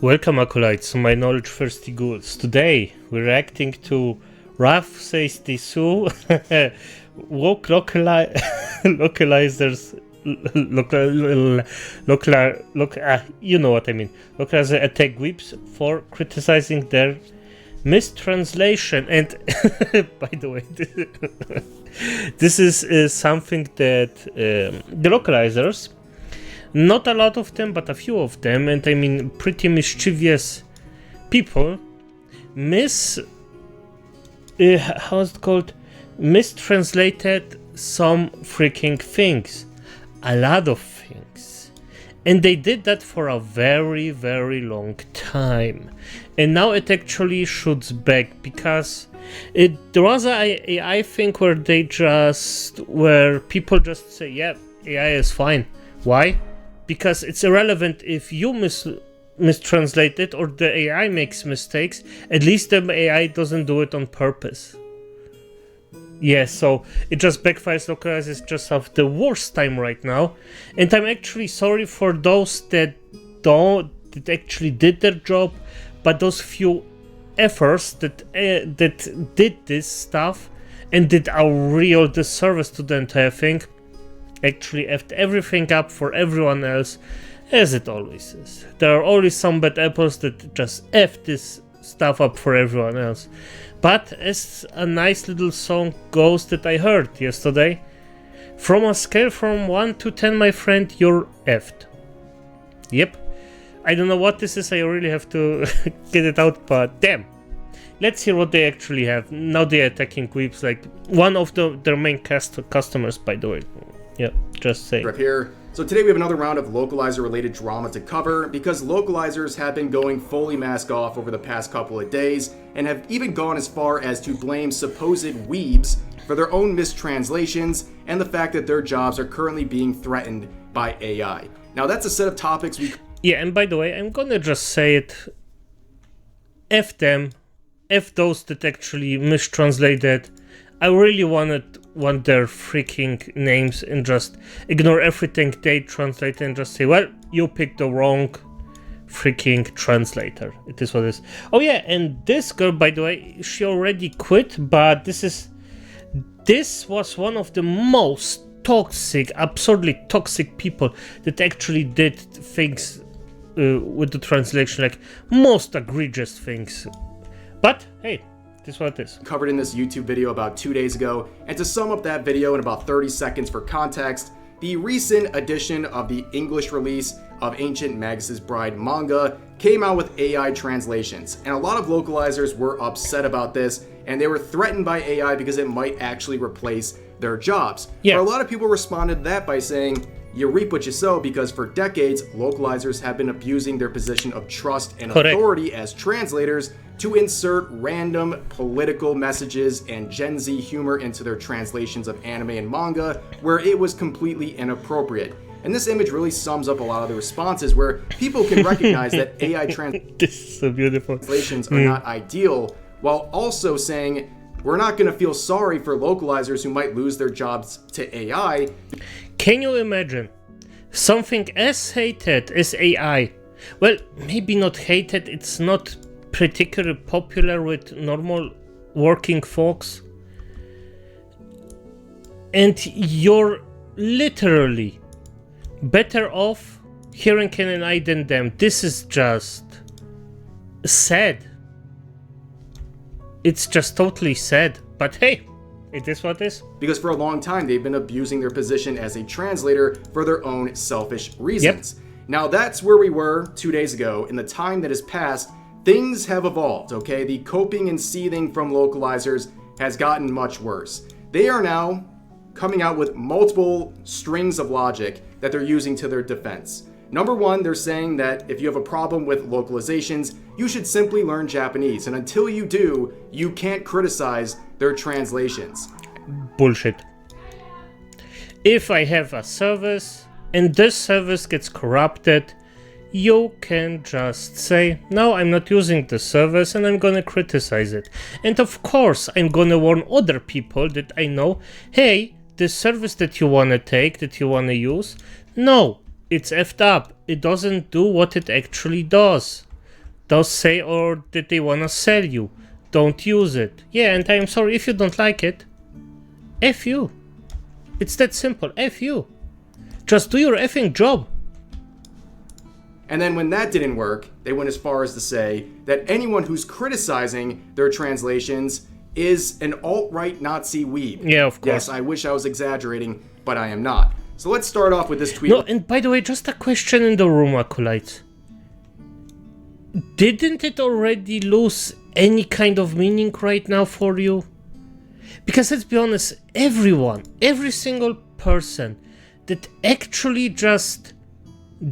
Welcome acolytes to my knowledge thirsty ghouls. Today we're reacting to Raf Says Dessous, Localizers, you know what I mean. Localizer attack Weebs for criticizing their mistranslation. And by the way, this is something that the Localizers, not a lot of them, but a few of them, and I mean pretty mischievous people, how's it called? Mistranslated some freaking things. A lot of things. And they did that for a very, very long time. And now it actually shoots back because there was a AI thing where people just say, yeah, AI is fine. Why? Because it's irrelevant if you mistranslate it or the AI makes mistakes. At least the AI doesn't do it on purpose. Yeah, so it just backfires. Localizers just have the worst time right now, and I'm actually sorry for those that actually did their job, but those few efforts that did this stuff and did a real disservice to the entire thing. Actually effed everything up for everyone else, as it always is. There are always some bad apples that just F this stuff up for everyone else. But as a nice little song goes that I heard yesterday, from a scale from 1 to 10, my friend, you're effed. Yep. I don't know what this is, I really have to get it out, but damn. Let's hear what they actually have. Now they're attacking Weebs, like one of their main customers, by the way. Yeah, just say. Here. So today we have another round of localizer related drama to cover because localizers have been going fully mask off over the past couple of days and have even gone as far as to blame supposed Weebs for their own mistranslations and the fact that their jobs are currently being threatened by AI. Now that's a set of topics we... Yeah, and by the way, I'm gonna just say it. F them. F those that actually mistranslated. I really want their freaking names and just ignore everything they translate and just say, well, you picked the wrong freaking translator. It is what it is. Oh yeah, and this girl, by the way, she already quit, but this was one of the most toxic, absurdly toxic people that actually did things with the translation, like most egregious things. But hey, this is what it is. Covered in this YouTube video about 2 days ago, and to sum up that video in about 30 seconds for context, the recent edition of the English release of Ancient Magus' Bride manga came out with AI translations, and a lot of localizers were upset about this, and they were threatened by AI because it might actually replace their jobs. Yeah. But a lot of people responded to that by saying, you reap what you sow, because for decades, localizers have been abusing their position of trust and authority as translators to insert random political messages and Gen Z humor into their translations of anime and manga, where it was completely inappropriate. And this image really sums up a lot of the responses where people can recognize that AI translations are not ideal, while also saying, we're not going to feel sorry for localizers who might lose their jobs to AI. Can you imagine something as hated as AI? Well, maybe not hated, it's not particularly popular with normal working folks. And you're literally better off hearing an AI than them. This is just sad. It's just totally sad. But hey, it is what it is. Because for a long time, they've been abusing their position as a translator for their own selfish reasons. Yep. Now that's where we were 2 days ago. In the time that has passed, things have evolved, okay? The coping and seething from localizers has gotten much worse. They are now coming out with multiple strings of logic that they're using to their defense. Number one, they're saying that if you have a problem with localizations, you should simply learn Japanese. And until you do, you can't criticize their translations. Bullshit. If I have a service and this service gets corrupted, you can just say, no, I'm not using the service and I'm gonna criticize it. And of course, I'm gonna warn other people that I know, hey, the service that you wanna take, that you wanna use, no, it's effed up. It doesn't do what it actually does. They'll say, or that they wanna sell you. Don't use it. Yeah, and I'm sorry if you don't like it. F you. It's that simple. F you. Just do your effing job. And then when that didn't work, they went as far as to say that anyone who's criticizing their translations is an alt-right Nazi weeb. Yeah, of course. Yes, I wish I was exaggerating, but I am not. So let's start off with this tweet. No, and by the way, just a question in the room, Acolytes. Didn't it already lose any kind of meaning right now for you? Because let's be honest, everyone, every single person that actually just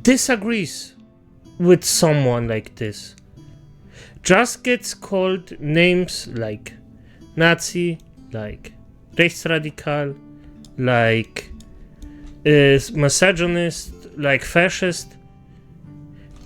disagrees with someone like this just gets called names like Nazi, like Rechtsradikal, like misogynist, like fascist.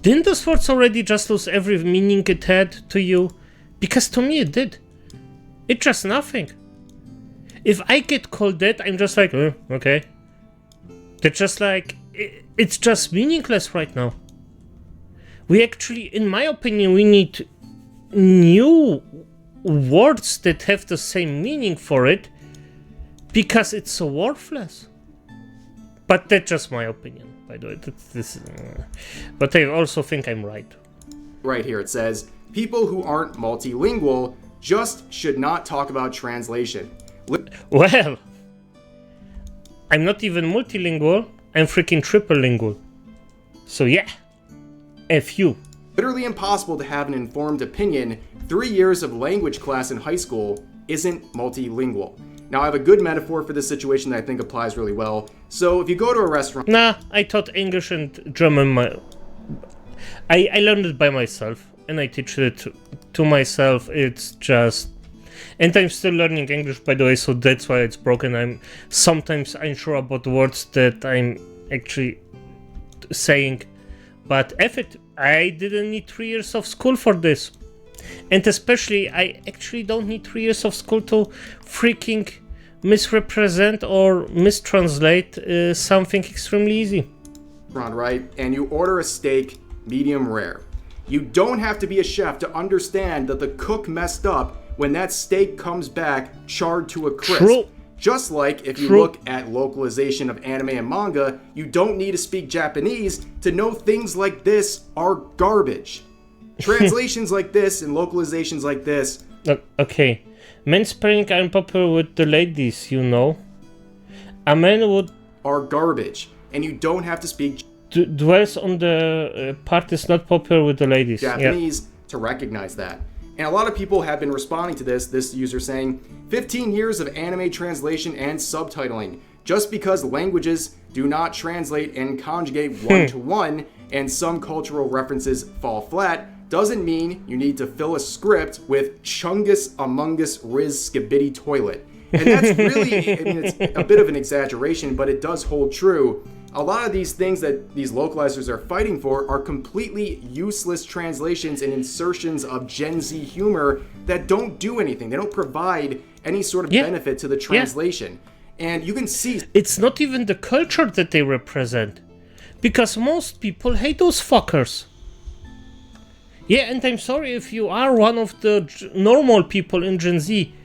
Didn't those words already just lose every meaning it had to you? Because to me it did. It's just nothing. If I get called that, I'm just like, oh, okay. It's just like, it's just meaningless right now. We actually, in my opinion, we need new words that have the same meaning for it, because it's so worthless. But that's just my opinion, by the way. But I also think I'm right. Right here it says, people who aren't multilingual just should not talk about translation. Well, I'm not even multilingual, I'm freaking triplelingual. So yeah, F you. Literally impossible to have an informed opinion. 3 years of language class in high school isn't multilingual. Now I have a good metaphor for this situation that I think applies really well. So if you go to a restaurant... Nah, I taught English and German. I learned it by myself, and I teach it to myself. It's just... And I'm still learning English, by the way, so that's why it's broken. I'm sometimes unsure about the words that I'm actually saying. But F it, I didn't need 3 years of school for this. And especially, I actually don't need 3 years of school to freaking misrepresent or mistranslate something extremely easy. Right? And you order a steak medium rare. You don't have to be a chef to understand that the cook messed up when that steak comes back charred to a crisp. True. Just like if you look at localization of anime and manga, you don't need to speak Japanese to know things like this are garbage. Translations like this and localizations like this... Okay. Mansplaining are unpopular with the ladies, you know. A man would... are garbage. And you don't have to speak... dwells on the part is not popular with the ladies. Japanese to recognize that. And a lot of people have been responding to this user saying, 15 years of anime translation and subtitling. Just because languages do not translate and conjugate one-to-one, and some cultural references fall flat, doesn't mean you need to fill a script with Chungus Among Us Riz Skibidi Toilet. And that's really, I mean, it's a bit of an exaggeration, but it does hold true. A lot of these things that these localizers are fighting for are completely useless translations and insertions of Gen Z humor that don't do anything. They don't provide any sort of benefit to the translation. And you can see... It's not even the culture that they represent. Because most people hate those fuckers. Yeah, and I'm sorry if you are one of the normal people in Gen Z.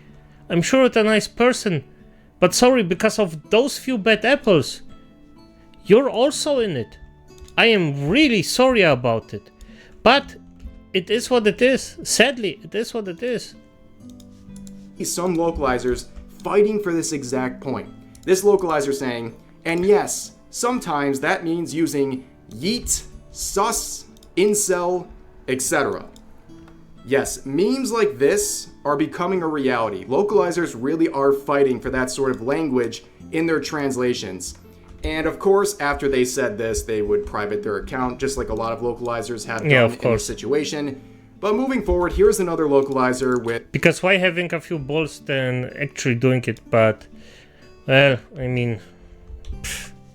I'm sure you're a nice person. But sorry, because of those few bad apples, you're also in it. I am really sorry about it. But it is what it is. Sadly, it is what it is. Some localizers fighting for this exact point. This localizer saying, and yes, sometimes that means using yeet, sus, incel, etc. Yes, memes like this are becoming a reality. Localizers really are fighting for that sort of language in their translations. And of course, after they said this, they would private their account, just like a lot of localizers have done in this situation. But moving forward, here's another localizer with... Because why having a few balls than actually doing it? But, well, I mean...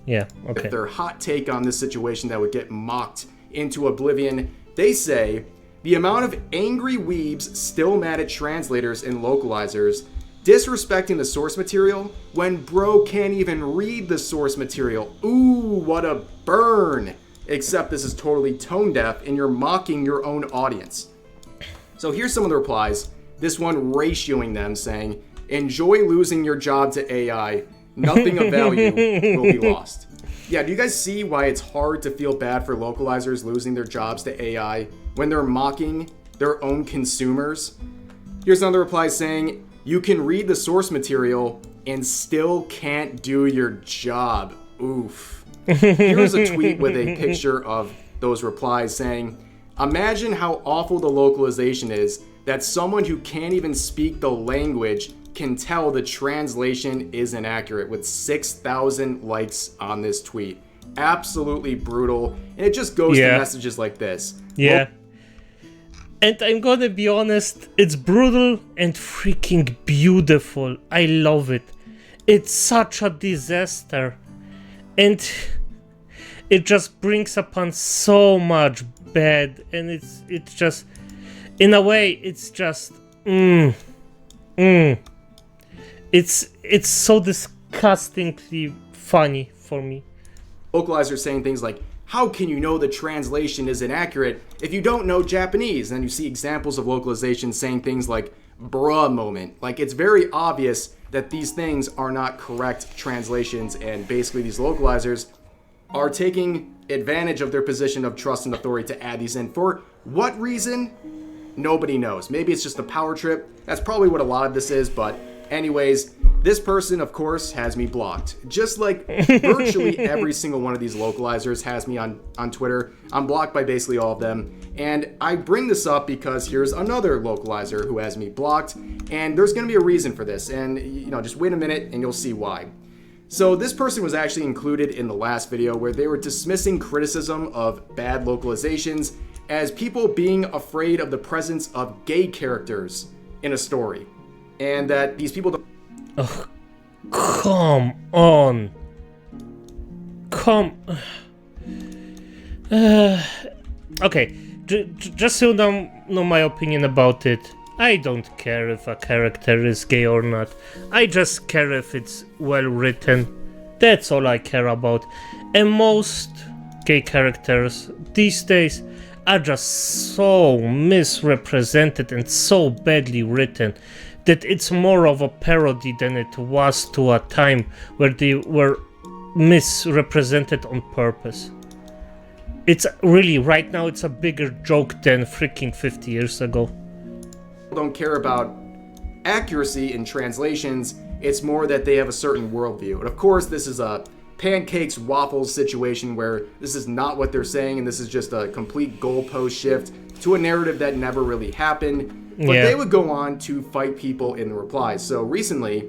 yeah, okay. With their hot take on this situation that would get mocked into oblivion, they say, the amount of angry weebs still mad at translators and localizers disrespecting the source material when bro can't even read the source material. Ooh, what a burn. except this is totally tone deaf and you're mocking your own audience. So here's some of the replies. This one ratioing them saying, enjoy losing your job to AI. Nothing of value will be lost. Yeah, do you guys see why it's hard to feel bad for localizers losing their jobs to AI when they're mocking their own consumers? Here's another reply saying, you can read the source material and still can't do your job. Oof. Here's a tweet with a picture of those replies saying, imagine how awful the localization is that someone who can't even speak the language can tell the translation is inaccurate, with 6,000 likes on this tweet. Absolutely brutal. And it just goes to messages like this. Yeah. And I'm gonna be honest, it's brutal and freaking beautiful. I love it. It's such a disaster. And it just brings upon so much bad. And it's just, in a way, it's just, It's so disgustingly funny for me. Localizers saying things like, how can you know the translation is inaccurate if you don't know Japanese? And then you see examples of localization saying things like, bruh moment. Like, it's very obvious that these things are not correct translations, and basically these localizers are taking advantage of their position of trust and authority to add these in. For what reason? Nobody knows. Maybe it's just a power trip. That's probably what a lot of this is, but anyways, this person, of course, has me blocked. Just like virtually every single one of these localizers has me on Twitter. I'm blocked by basically all of them. And I bring this up because here's another localizer who has me blocked, and there's going to be a reason for this. And, just wait a minute and you'll see why. So this person was actually included in the last video where they were dismissing criticism of bad localizations as people being afraid of the presence of gay characters in a story. And that these people don't... Ugh, come on. Okay, just so you know my opinion about it. I don't care if a character is gay or not. I just care if it's well written. That's all I care about. And most gay characters these days are just so misrepresented and so badly written that it's more of a parody than it was to a time where they were misrepresented on purpose. It's really, right now, it's a bigger joke than freaking 50 years ago. Don't care about accuracy in translations. It's more that they have a certain worldview. And of course, this is a pancakes waffles situation where this is not what they're saying, and this is just a complete goalpost shift to a narrative that never really happened. But they would go on to fight people in the replies. So recently,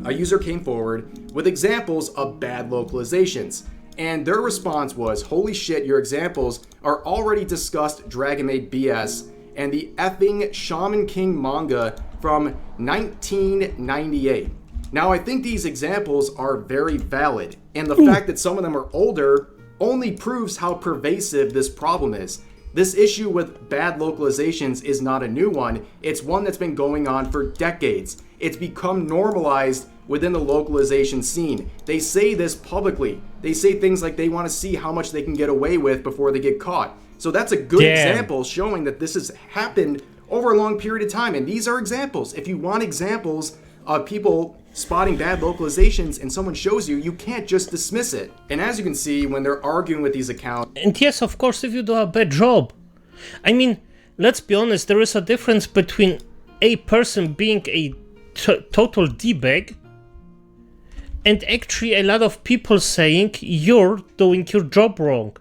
a user came forward with examples of bad localizations, and their response was, holy shit, your examples are already discussed Dragon Maid BS and the effing Shaman King manga from 1998. Now, I think these examples are very valid, and the fact that some of them are older only proves how pervasive this problem is. This issue with bad localizations is not a new one. It's one that's been going on for decades. It's become normalized within the localization scene. They say this publicly. They say things like they want to see how much they can get away with before they get caught. So that's a good example showing that this has happened over a long period of time. And these are examples. If you want examples of people spotting bad localizations and someone shows you, you can't just dismiss it. And as you can see, when they're arguing with these accounts... And yes, of course, if you do a bad job. I mean, let's be honest, there is a difference between a person being a total D-bag and actually a lot of people saying you're doing your job wrong.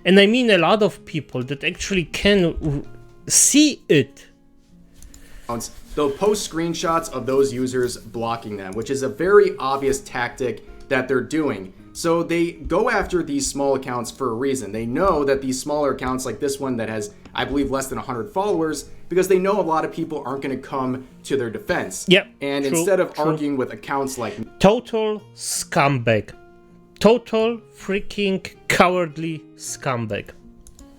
And I mean a lot of people that actually can see it. They'll post screenshots of those users blocking them, which is a very obvious tactic that they're doing. So they go after these small accounts for a reason. They know that these smaller accounts like this one that has, I believe, less than 100 followers, because they know a lot of people aren't going to come to their defense. Yep. And instead of arguing with accounts like... Total scumbag. Total freaking cowardly scumbag.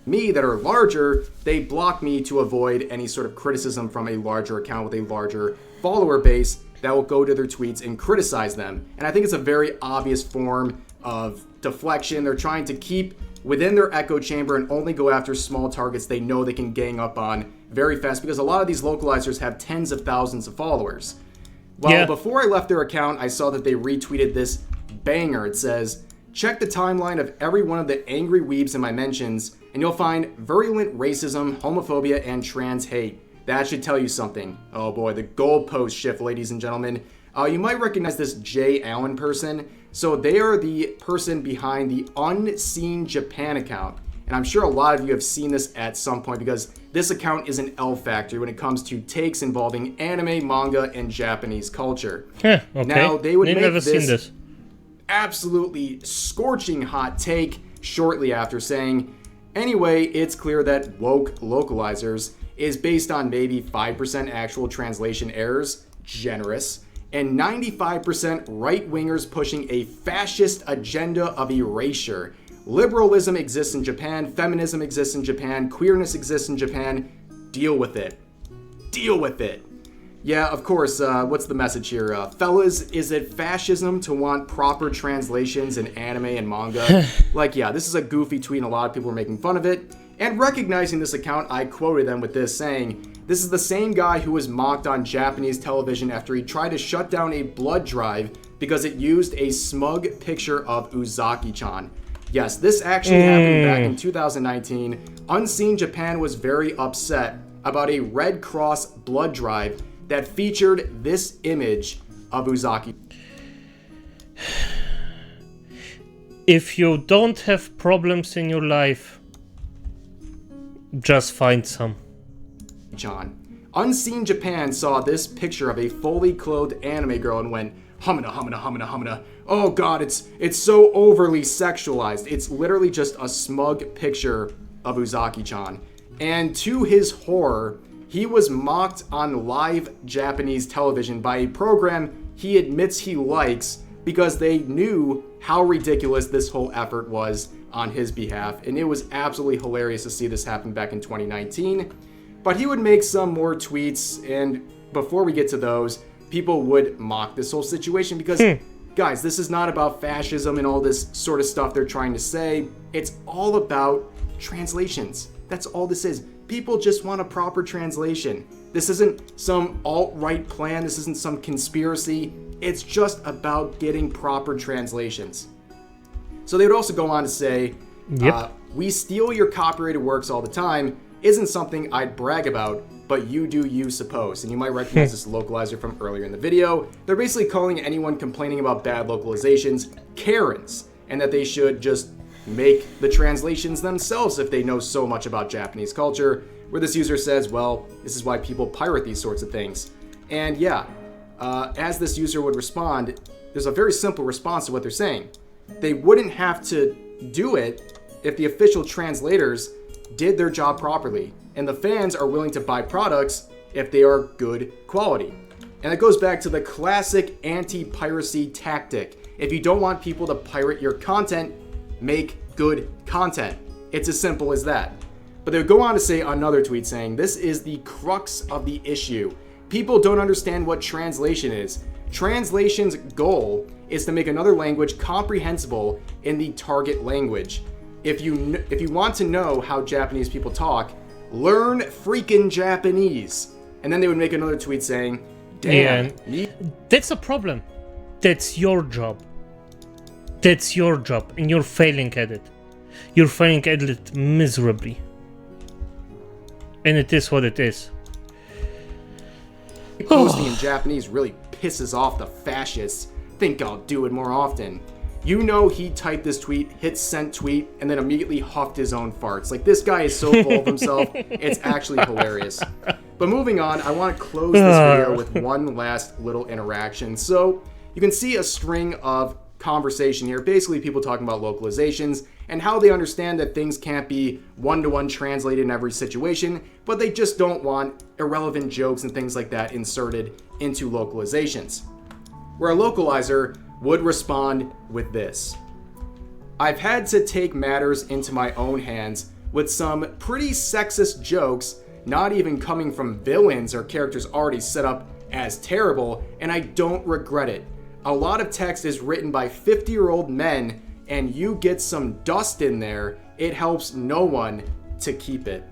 Me that are larger, they block me to avoid any sort of criticism from a larger account with a larger follower base that will go to their tweets and criticize them. And I think it's a very obvious form of deflection. They're trying to keep within their echo chamber and only go after small targets they know they can gang up on very fast, because a lot of these localizers have tens of thousands of followers. Well, before I left their account, I saw that they retweeted this banger. It says, check the timeline of every one of the angry weebs in my mentions, and you'll find virulent racism, homophobia, and trans hate. That should tell you something. Oh boy, the goalpost shift, ladies and gentlemen. You might recognize this Jay Allen person. So they are the person behind the Unseen Japan account. And I'm sure a lot of you have seen this at some point, because this account is an L factory when it comes to takes involving anime, manga, and Japanese culture. Okay. Now, they would I've make never seen this absolutely scorching hot take shortly after saying, anyway, it's clear that woke localizers is based on maybe 5% actual translation errors, generous, and 95% right-wingers pushing a fascist agenda of erasure. Liberalism exists in Japan, feminism exists in Japan, queerness exists in Japan. Deal with it. Deal with it. Yeah, of course, what's the message here? Fellas, is it fascism to want proper translations in anime and manga? Yeah, this is a goofy tweet and a lot of people are making fun of it. And recognizing this account, I quoted them with this, saying, this is the same guy who was mocked on Japanese television after he tried to shut down a blood drive because it used a smug picture of Uzaki-chan. Yes, this actually happened back in 2019. Unseen Japan was very upset about a Red Cross blood drive that featured this image of Uzaki. If you don't have problems in your life, just find some. John. Unseen Japan saw this picture of a fully clothed anime girl and went, humana, humana, humana, humana. Oh god, it's so overly sexualized. It's literally just a smug picture of Uzaki-chan. And to his horror, he was mocked on live Japanese television by a program he admits he likes because they knew how ridiculous this whole effort was on his behalf. And it was absolutely hilarious to see this happen back in 2019. But he would make some more tweets, and before we get to those, people would mock this whole situation because, guys, this is not about fascism and all this sort of stuff they're trying to say. It's all about translations. That's all this is. People just want a proper translation. This isn't some alt-right plan. This isn't some conspiracy. It's just about getting proper translations. So they would also go on to say, we steal your copyrighted works all the time. Isn't something I'd brag about, but you do you suppose. And you might recognize this localizer from earlier in the video. They're basically calling anyone complaining about bad localizations Karens, and that they should just make the translations themselves if they know so much about Japanese culture, where this user says, well, this is why people pirate these sorts of things. And yeah, as this user would respond, there's a very simple response to what they're saying. They wouldn't have to do it if the official translators did their job properly, and the fans are willing to buy products if they are good quality. And it goes back to the classic anti-piracy tactic. If you don't want people to pirate your content, make good content. It's as simple as that. But they would go on to say another tweet saying, this is the crux of the issue. People don't understand what translation is. Translation's goal is to make another language comprehensible in the target language. If you want to know how Japanese people talk, learn freaking Japanese. And then they would make another tweet saying, damn. Yeah, that's a problem. That's your job. That's your job, and you're failing at it. You're failing at it miserably. And it is what it is. Posting in Japanese really pisses off the fascists. Think I'll do it more often. You know he typed this tweet, hit sent tweet, and then immediately huffed his own farts. Like, this guy is so full of himself, it's actually hilarious. But moving on, I want to close this video with one last little interaction. So, you can see a string of conversation here, basically people talking about localizations and how they understand that things can't be one-to-one translated in every situation, but they just don't want irrelevant jokes and things like that inserted into localizations. Where a localizer would respond with this. I've had to take matters into my own hands with some pretty sexist jokes, not even coming from villains or characters already set up as terrible, and I don't regret it. A lot of text is written by 50-year-old men, and you get some dust in there, it helps no one to keep it.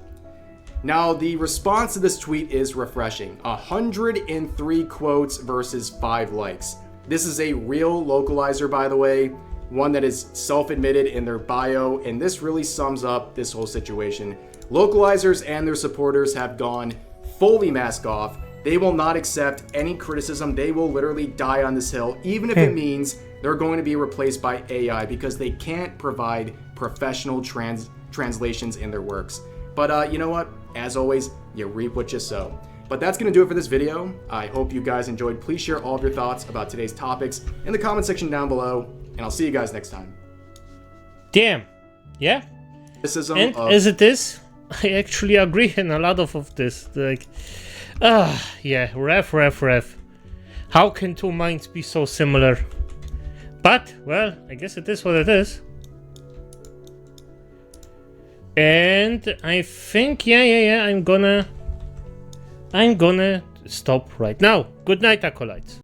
Now, the response to this tweet is refreshing. 103 quotes versus 5 likes. This is a real localizer, by the way, one that is self-admitted in their bio, and this really sums up this whole situation. Localizers and their supporters have gone fully mask off. They will not accept any criticism. They will literally die on this hill, even if it means they're going to be replaced by AI because they can't provide professional translations in their works. But you know what? As always, you reap what you sow. But that's going to do it for this video. I hope you guys enjoyed. Please share all of your thoughts about today's topics in the comment section down below, and I'll see you guys next time. Damn. Yeah. And as it is, I actually agree in a lot of this. Like, yeah, ref. How can two minds be so similar? But, well, I guess it is what it is. And I think, yeah, I'm gonna stop right now. Good night, Acolytes.